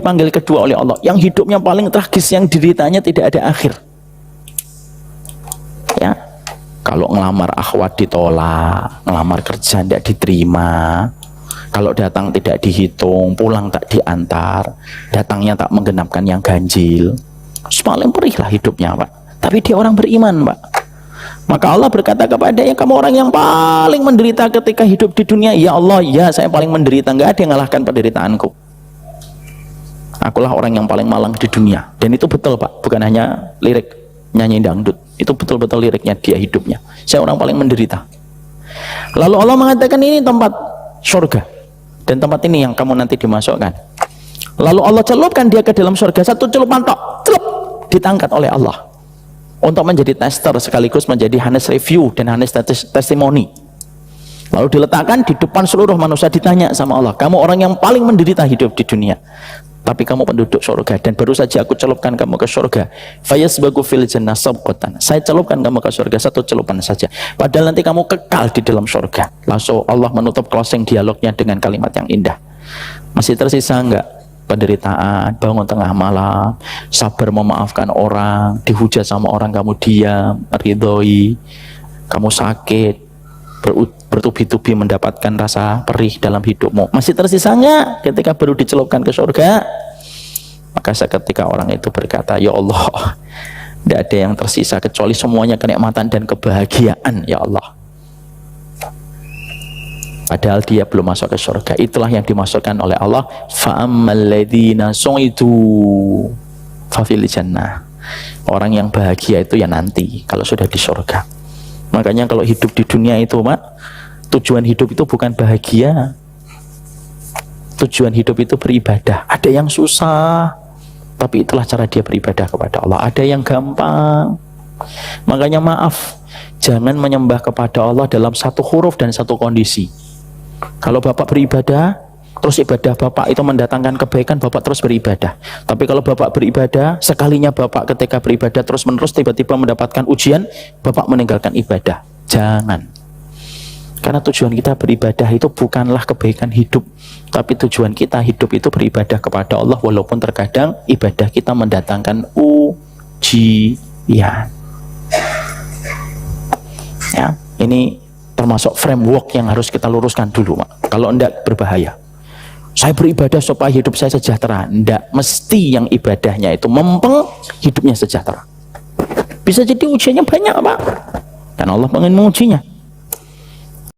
dipanggil kedua oleh Allah, yang hidupnya paling tragis, yang deritanya tidak ada akhir. Ya, kalau ngelamar akhwat ditolak, ngelamar kerja tidak diterima, kalau datang tidak dihitung, pulang tak diantar, datangnya tak menggenapkan yang ganjil, paling perih lah hidupnya, Pak. Tapi dia orang beriman, Pak. Maka Allah berkata kepadanya, kamu orang yang paling menderita ketika hidup di dunia. Ya Allah, ya saya paling menderita, nggak ada yang ngalahkan penderitaanku. Akulah orang yang paling malang di dunia. Dan itu betul, Pak, bukan hanya lirik nyanyi dangdut, itu betul-betul liriknya dia hidupnya. Saya orang paling menderita. Lalu Allah mengatakan ini tempat surga, dan tempat ini yang kamu nanti dimasukkan. Lalu Allah celupkan dia ke dalam surga, satu celupan tok, celup, ditangkat oleh Allah untuk menjadi tester sekaligus menjadi hanes review dan hanes testimoni. Lalu diletakkan di depan seluruh manusia, ditanya sama Allah, kamu orang yang paling menderita hidup di dunia, tapi kamu penduduk surga, dan baru saja aku celupkan kamu ke surga. Fayasbagu fil jannah sabqatan, saya celupkan kamu ke surga satu celupan saja, padahal nanti kamu kekal di dalam surga. Langsung Allah menutup closing dialognya dengan kalimat yang indah. Masih tersisa enggak penderitaan, bangun tengah malam, sabar memaafkan orang, dihujat sama orang kamu diam, ridhoi, kamu sakit, bertubi-tubi mendapatkan rasa perih dalam hidupmu. Masih tersisa enggak ketika baru dicelupkan ke surga? Maka seketika orang itu berkata, ya Allah, tidak ada yang tersisa kecuali semuanya kenikmatan dan kebahagiaan, ya Allah. Padahal dia belum masuk ke surga. Itulah yang dimasukkan oleh Allah, fa'ammal ladzina su'idu fafil jannah. Orang yang bahagia itu ya nanti kalau sudah di surga. Makanya kalau hidup di dunia itu, Mak, tujuan hidup itu bukan bahagia. Tujuan hidup itu beribadah. Ada yang susah, tapi itulah cara dia beribadah kepada Allah. Ada yang gampang. Makanya maaf, jangan menyembah kepada Allah dalam satu huruf dan satu kondisi. Kalau Bapak beribadah, terus ibadah Bapak itu mendatangkan kebaikan, Bapak terus beribadah. Tapi kalau Bapak beribadah, sekalinya Bapak ketika beribadah terus-menerus tiba-tiba mendapatkan ujian, Bapak meninggalkan ibadah. Jangan. Karena tujuan kita beribadah itu bukanlah kebaikan hidup, tapi tujuan kita hidup itu beribadah kepada Allah, walaupun terkadang ibadah kita mendatangkan ujian. Ya, ini termasuk framework yang harus kita luruskan dulu, Mak. Kalau enggak berbahaya. Saya beribadah supaya hidup saya sejahtera. Enggak, mesti yang ibadahnya itu mempeng, hidupnya sejahtera. Bisa jadi ujiannya banyak, Pak. Dan Allah ingin mengujinya.